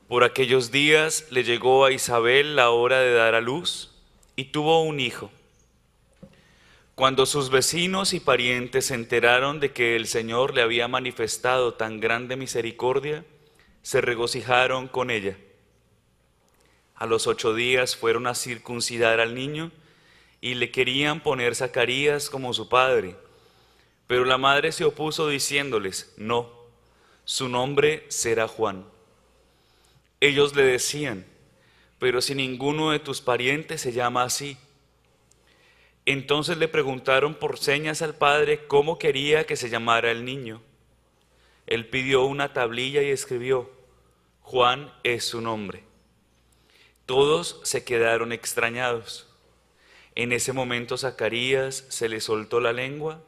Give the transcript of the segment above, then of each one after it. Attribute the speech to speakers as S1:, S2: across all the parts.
S1: Por aquellos días le llegó a Isabel la hora de dar a luz y tuvo un hijo. Cuando sus vecinos y parientes se enteraron de que el Señor le había manifestado tan grande misericordia, se regocijaron con ella. A los 8 días fueron a circuncidar al niño y le querían poner Zacarías como su padre, pero la madre se opuso diciéndoles: no, su nombre será Juan. Ellos le decían: pero si ninguno de tus parientes se llama así. Entonces le preguntaron por señas al padre cómo quería que se llamara el niño. Él pidió una tablilla y escribió: Juan es su nombre. Todos se quedaron extrañados. En ese momento Zacarías se le soltó la lengua,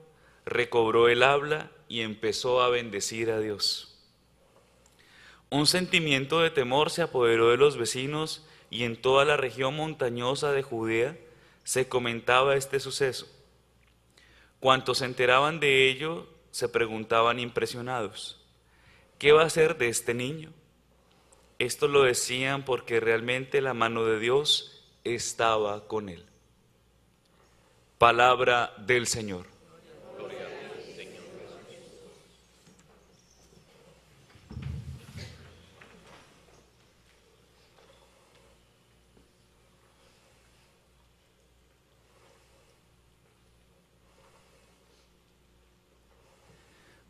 S1: recobró el habla y empezó a bendecir a Dios. Un sentimiento de temor se apoderó de los vecinos y en toda la región montañosa de Judea se comentaba este suceso. Cuantos se enteraban de ello se preguntaban impresionados: ¿qué va a ser de este niño? Esto lo decían porque realmente la mano de Dios estaba con él. Palabra del Señor.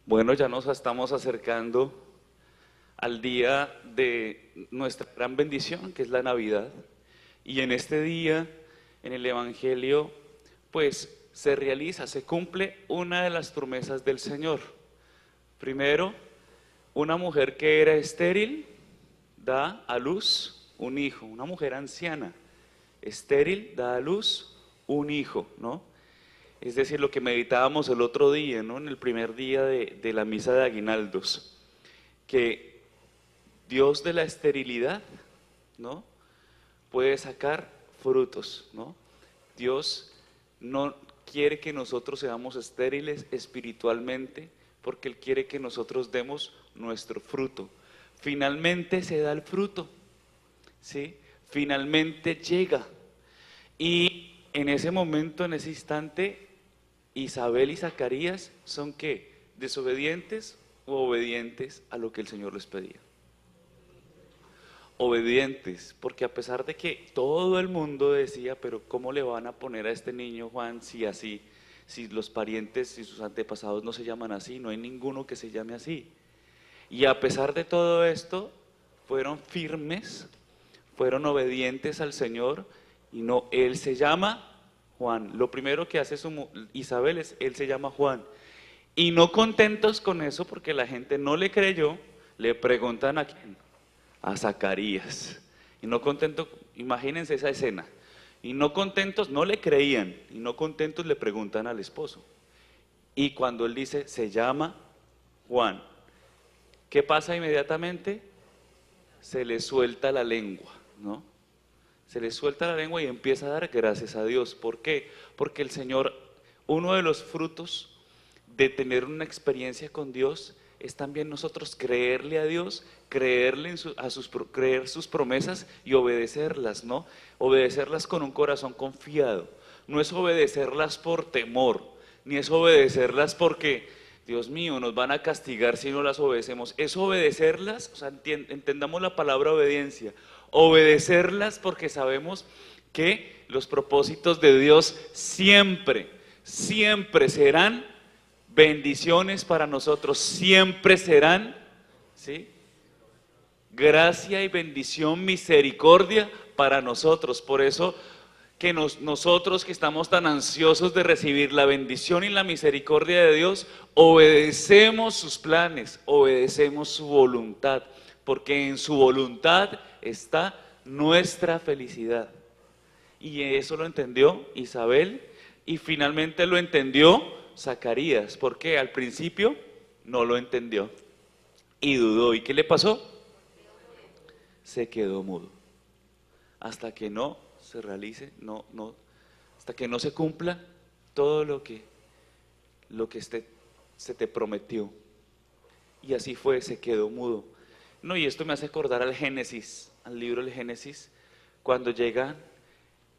S1: Bueno, ya nos estamos acercando al día de nuestra gran bendición, que es la Navidad. Y en este día, en el Evangelio, pues se realiza, se cumple una de las promesas del Señor. Primero, una mujer que era estéril da a luz un hijo, una mujer anciana, estéril, da a luz un hijo, ¿no? Es decir, lo que meditábamos el otro día, ¿no? En el primer día de la misa de aguinaldos, que Dios de la esterilidad, ¿no? Puede sacar frutos, ¿no? Dios no quiere que nosotros seamos estériles espiritualmente, porque Él quiere que nosotros demos nuestro fruto. Finalmente se da el fruto, ¿sí? Finalmente llega. Y en ese momento, en ese instante, Isabel y Zacarías son ¿qué? ¿Desobedientes o obedientes a lo que el Señor les pedía? Obedientes, porque a pesar de que todo el mundo decía, pero ¿cómo le van a poner a este niño Juan si así, si los parientes, si sus antepasados no se llaman así, no hay ninguno que se llame así? Y a pesar de todo esto, fueron firmes, fueron obedientes al Señor y no, Él se llama Juan. Lo primero que hace Isabel es, Él se llama Juan. Y no contentos con eso, porque la gente no le creyó, le preguntan a quién, a Zacarías. Y no contentos, imagínense esa escena. Y no contentos, no le creían, y no contentos le preguntan al esposo. Y cuando él dice, se llama Juan, ¿qué pasa inmediatamente? Se le suelta la lengua, ¿no? Se le suelta la lengua y empieza a dar gracias a Dios. ¿Por qué? Porque el Señor, uno de los frutos de tener una experiencia con Dios es también nosotros creerle a Dios, creerle creer sus promesas y obedecerlas, ¿no? Obedecerlas con un corazón confiado. No es obedecerlas por temor, ni es obedecerlas porque, Dios mío, nos van a castigar si no las obedecemos. Es obedecerlas, o sea, entendamos la palabra obediencia. Obedecerlas porque sabemos que los propósitos de Dios siempre, siempre serán bendiciones para nosotros, siempre serán, ¿sí? Gracia y bendición, misericordia para nosotros. Por eso que nosotros que estamos tan ansiosos de recibir la bendición y la misericordia de Dios, obedecemos sus planes, obedecemos su voluntad, porque en su voluntad está nuestra felicidad. Y eso lo entendió Isabel y finalmente lo entendió Zacarías, porque al principio no lo entendió y dudó. ¿Y qué le pasó? Se quedó mudo. Hasta que no se realice, hasta que no se cumpla todo lo que se te prometió. Y así fue, se quedó mudo. No, y esto me hace acordar al Génesis, al libro del Génesis, cuando llegan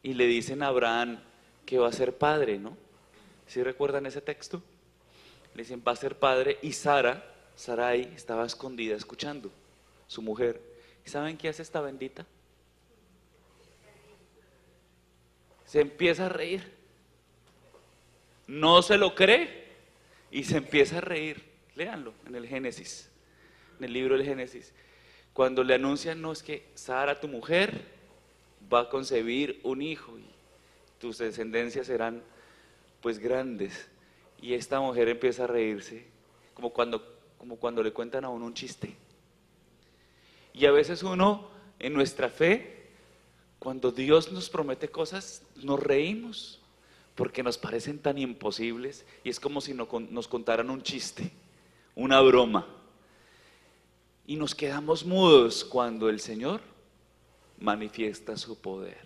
S1: y le dicen a Abraham que va a ser padre, ¿no? ¿Sí recuerdan ese texto? Le dicen, va a ser padre, y Sarai, estaba escondida escuchando, su mujer. ¿Y saben qué hace esta bendita? Se empieza a reír. No se lo cree y se empieza a reír. Léanlo en el Génesis, en el libro del Génesis. Cuando le anuncian, no, es que Sara, tu mujer, va a concebir un hijo y tus descendencias serán pues grandes. Y esta mujer empieza a reírse, como cuando le cuentan a uno un chiste. Y a veces uno, en nuestra fe, cuando Dios nos promete cosas, nos reímos, porque nos parecen tan imposibles, y es como si nos contaran un chiste, una broma. Y nos quedamos mudos cuando el Señor manifiesta su poder.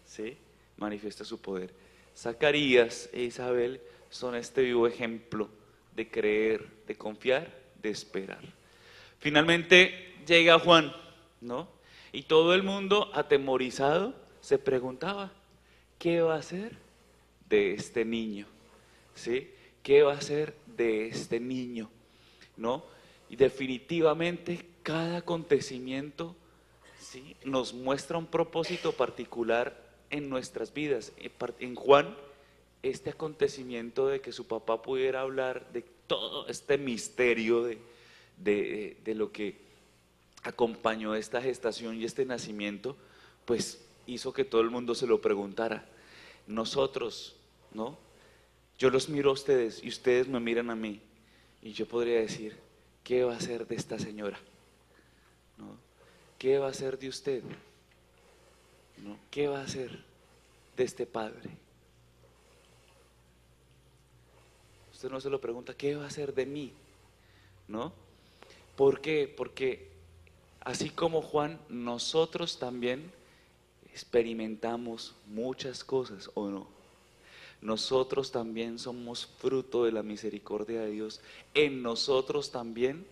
S1: ¿Sí? Manifiesta su poder. Zacarías e Isabel son este vivo ejemplo de creer, de confiar, de esperar. Finalmente llega Juan, ¿no? Y todo el mundo atemorizado se preguntaba, ¿qué va a ser de este niño? ¿Sí? ¿Qué va a ser de este niño? ¿No? Y definitivamente cada acontecimiento, ¿sí?, nos muestra un propósito particular en nuestras vidas. En Juan, este acontecimiento de que su papá pudiera hablar de todo este misterio de lo que acompañó esta gestación y este nacimiento, pues hizo que todo el mundo se lo preguntara. Nosotros, ¿no? Yo los miro a ustedes y ustedes me miran a mí, y yo podría decir, ¿qué va a ser de esta señora? ¿No? ¿Qué va a ser de usted? ¿No? ¿Qué va a ser de este padre? Usted no se lo pregunta, ¿qué va a ser de mí? ¿No? ¿Por qué? Porque así como Juan, nosotros también experimentamos muchas cosas, ¿o no? Nosotros también somos fruto de la misericordia de Dios. En nosotros también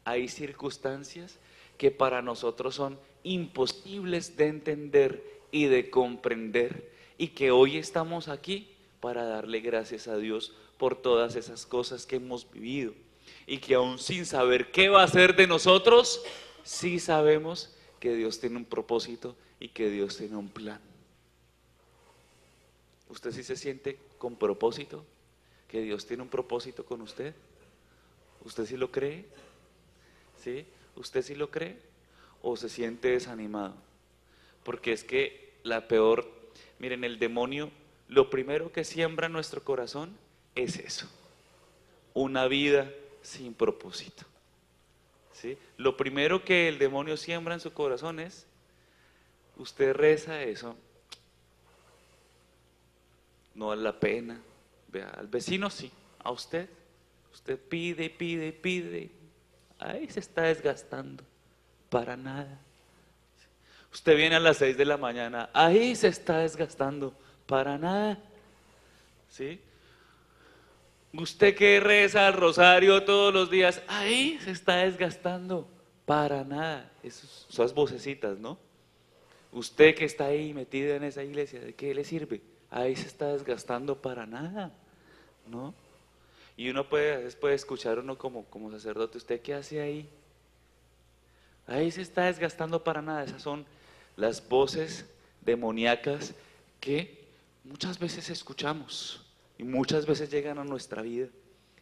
S1: hay circunstancias que para nosotros son imposibles de entender y de comprender, y que hoy estamos aquí para darle gracias a Dios por todas esas cosas que hemos vivido, y que aún sin saber qué va a ser de nosotros, sí sabemos que Dios tiene un propósito y que Dios tiene un plan. ¿Usted sí se siente con propósito? ¿Que Dios tiene un propósito con usted? ¿Usted sí lo cree? ¿Sí? ¿Usted sí lo cree? ¿O se siente desanimado? Porque es que miren, el demonio, lo primero que siembra en nuestro corazón es eso, una vida sin propósito. ¿Sí? Lo primero que el demonio siembra en su corazón es, usted reza eso, no vale la pena. Vea, al vecino sí, a usted pide, pide, pide, ahí se está desgastando, para nada. Usted viene a las 6 de la mañana, ahí se está desgastando, para nada. ¿Sí? Usted que reza el rosario todos los días, ahí se está desgastando, para nada. Esas vocecitas, ¿no? Usted que está ahí metido en esa iglesia, ¿de qué le sirve? Ahí se está desgastando para nada, ¿no? Y uno a veces puede escuchar uno como sacerdote, ¿usted qué hace ahí? Ahí se está desgastando para nada. Esas son las voces demoníacas que muchas veces escuchamos y muchas veces llegan a nuestra vida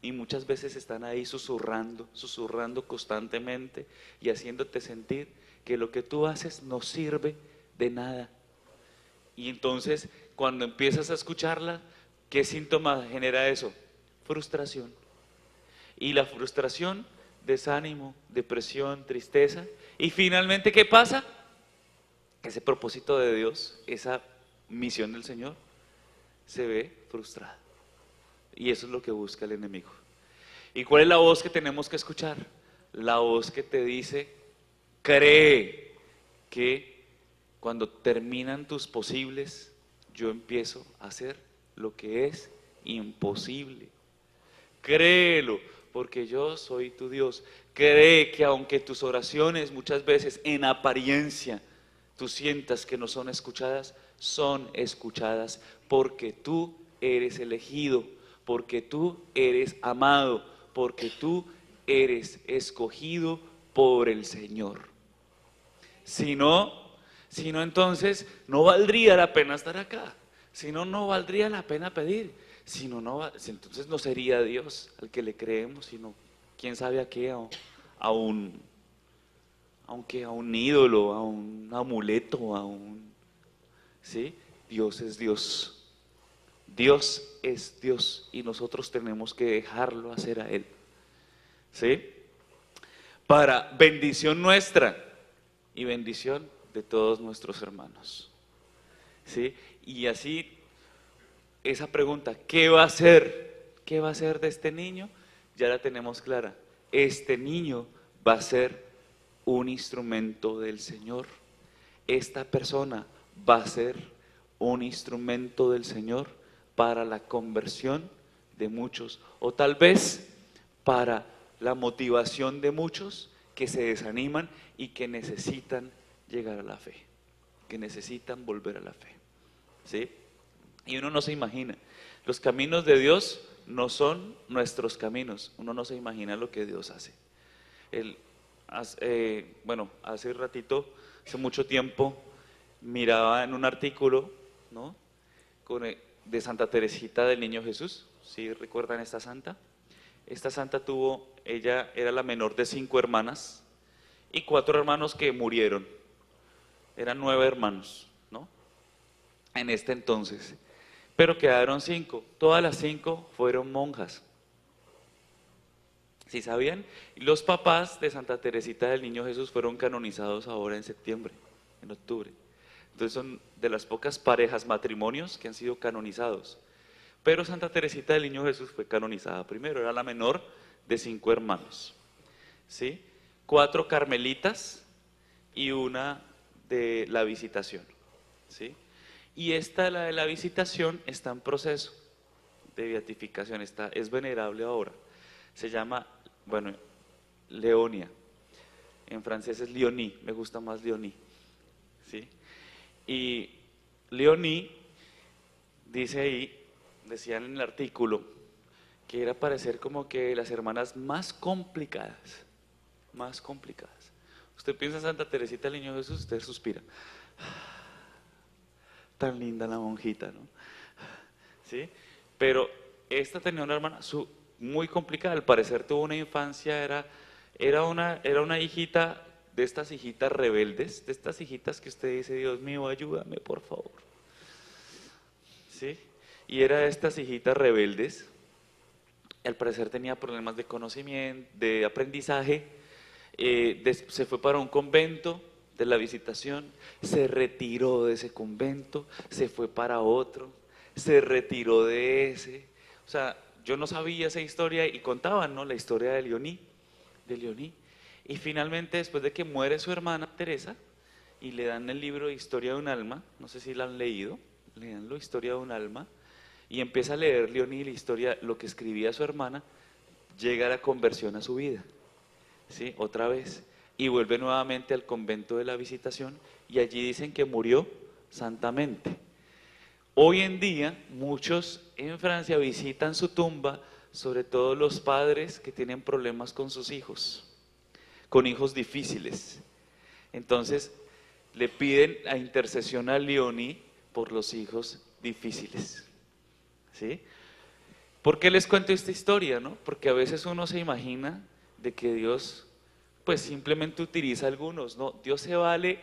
S1: y muchas veces están ahí susurrando, susurrando constantemente y haciéndote sentir que lo que tú haces no sirve de nada. Y entonces, cuando empiezas a escucharla, ¿qué síntoma genera eso? Frustración. Y la frustración, desánimo, depresión, tristeza. Y finalmente, ¿qué pasa? Ese propósito de Dios, esa misión del Señor, se ve frustrada. Y eso es lo que busca el enemigo. ¿Y cuál es la voz que tenemos que escuchar? La voz que te dice, cree que cuando terminan tus posibles, yo empiezo a hacer lo que es imposible. Créelo, porque yo soy tu Dios. Cree que aunque tus oraciones muchas veces en apariencia tú sientas que no son escuchadas porque tú eres elegido, porque tú eres amado, porque tú eres escogido por el Señor. Si no, si no, entonces no valdría la pena estar acá. Si no, no valdría la pena pedir. Si no, entonces no sería Dios al que le creemos, sino quién sabe a qué, a un, aunque a un ídolo, a un amuleto, ¿sí? Dios es Dios. Dios es Dios y nosotros tenemos que dejarlo hacer a Él, ¿sí? Para bendición nuestra y bendición de todos nuestros hermanos, ¿sí? Y así, esa pregunta, ¿qué va a ser? ¿Qué va a ser de este niño? Ya la tenemos clara. Este niño va a ser un instrumento del Señor. Esta persona va a ser un instrumento del Señor para la conversión de muchos, o tal vez para la motivación de muchos que se desaniman y que necesitan llegar a la fe, que necesitan volver a la fe, ¿sí? Y uno no se imagina, los caminos de Dios no son nuestros caminos, uno no se imagina lo que Dios hace. Hace ratito, hace mucho tiempo, miraba en un artículo, ¿no? De Santa Teresita del Niño Jesús. ¿Sí recuerdan esta santa? Esta santa ella era la menor de 5 hermanas y 4 hermanos que murieron. Eran 9 hermanos, ¿no? En este entonces. Pero quedaron 5. Todas las 5 fueron monjas. ¿Sí sabían? Y los papás de Santa Teresita del Niño Jesús fueron canonizados ahora en septiembre, en octubre. Entonces son de las pocas parejas, matrimonios que han sido canonizados. Pero Santa Teresita del Niño Jesús fue canonizada primero, era la menor de 5 hermanos, ¿sí? 4 carmelitas y una de la Visitación, ¿sí? Y la de la Visitación, está en proceso de beatificación, es venerable ahora. Se llama, Leonia. En francés es Leonie, me gusta más Leonie, ¿sí? Y Leonie dice ahí, decían en el artículo, que era parecer como que las hermanas más complicadas, más complicadas. Usted piensa en Santa Teresita del Niño Jesús, usted suspira. Tan linda la monjita, ¿no? ¿Sí? Pero esta tenía una hermana muy complicada, al parecer tuvo una infancia, era una hijita de estas hijitas rebeldes, de estas hijitas que usted dice, Dios mío, ayúdame, por favor. ¿Sí? Y era de estas hijitas rebeldes, al parecer tenía problemas de conocimiento, de aprendizaje, se fue para un convento de la Visitación, se retiró de ese convento, se fue para otro, se retiró de ese. O sea, yo no sabía esa historia y contaban, ¿no? La historia de Leonie. Y finalmente, después de que muere su hermana Teresa y le dan el libro de Historia de un alma, no sé si la han leído, le dan la Historia de un alma, y empieza a leer Leonie la historia, lo que escribía su hermana, llega la conversión a su vida, ¿sí? Otra vez, y vuelve nuevamente al convento de la Visitación, y allí dicen que murió santamente. Hoy en día, muchos en Francia visitan su tumba, sobre todo los padres que tienen problemas con sus hijos, con hijos difíciles. Entonces, le piden la intercesión a Leonie por los hijos difíciles, ¿sí? ¿Por qué les cuento esta historia, no? Porque a veces uno se imagina de que Dios, pues simplemente utiliza a algunos, ¿no? Dios se vale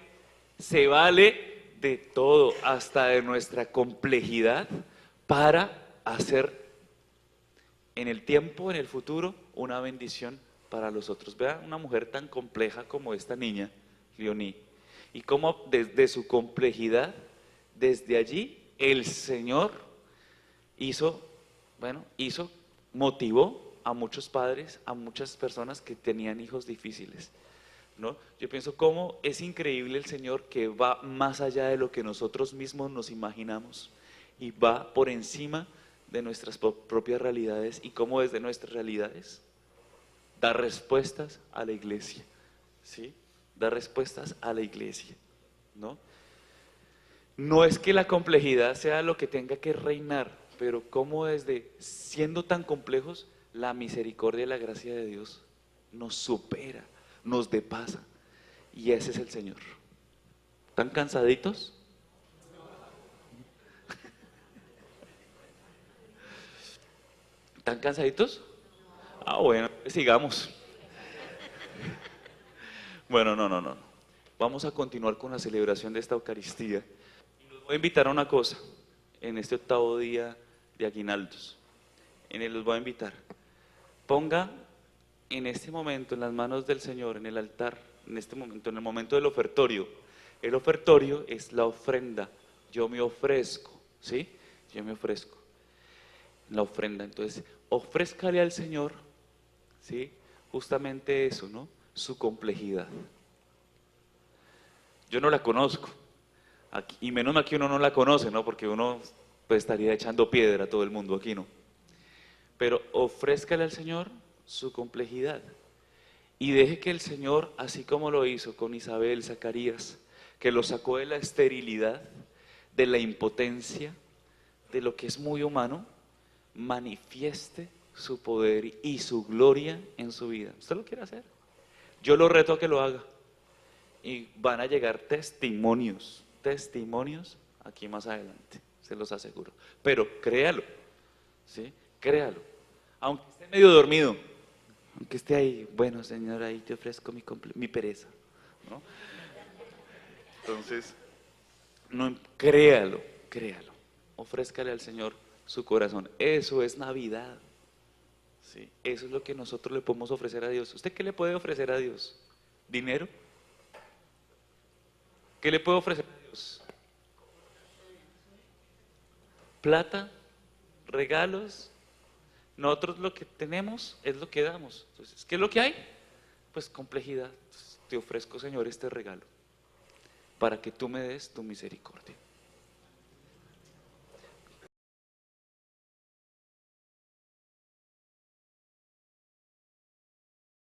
S1: de todo, hasta de nuestra complejidad, para hacer en el tiempo, en el futuro, una bendición para los otros. Vean una mujer tan compleja como esta niña, Leonie, y cómo desde su complejidad, desde allí, el Señor motivó a muchos padres, a muchas personas que tenían hijos difíciles, ¿no? Yo pienso cómo es increíble el Señor, que va más allá de lo que nosotros mismos nos imaginamos y va por encima de nuestras propias realidades, y cómo desde nuestras realidades da respuestas a la iglesia, ¿sí? Da respuestas a la iglesia, ¿no? No es que la complejidad sea lo que tenga que reinar, pero cómo desde siendo tan complejos, la misericordia y la gracia de Dios nos supera, nos depasa. Y ese es el Señor. ¿Están cansaditos? ¿Están cansaditos? Ah, bueno, sigamos. Bueno, no. Vamos a continuar con la celebración de esta Eucaristía. Y los voy a invitar a una cosa en este octavo día de aguinaldos. En él los voy a invitar. Ponga en este momento en las manos del Señor, en el altar, en este momento, en el momento del ofertorio. El ofertorio es la ofrenda. Yo me ofrezco, ¿sí? Yo me ofrezco. La ofrenda. Entonces, ofrézcale al Señor, ¿sí? Justamente eso, ¿no? Su complejidad. Yo no la conozco. Aquí, y menos mal que uno no la conoce, ¿no? Porque uno pues, estaría echando piedra a todo el mundo aquí, ¿no? Pero ofrézcale al Señor su complejidad. Y deje que el Señor, así como lo hizo con Isabel, Zacarías, que lo sacó de la esterilidad, de la impotencia, de lo que es muy humano, manifieste su poder y su gloria en su vida. ¿Usted lo quiere hacer? Yo lo reto a que lo haga. Y van a llegar testimonios, testimonios aquí más adelante, se los aseguro. Pero créalo, ¿sí? Créalo. Aunque esté medio dormido, aunque esté ahí, bueno, Señor, ahí te ofrezco mi pereza, ¿no? Entonces, no, créalo, créalo. Ofrézcale al Señor su corazón. Eso es Navidad. ¿Sí? Eso es lo que nosotros le podemos ofrecer a Dios. ¿Usted qué le puede ofrecer a Dios? ¿Dinero? ¿Qué le puede ofrecer a Dios? ¿Plata? ¿Regalos? Nosotros lo que tenemos es lo que damos. Entonces, ¿qué es lo que hay? Pues complejidad. Entonces, te ofrezco, Señor, este regalo para que tú me des tu misericordia.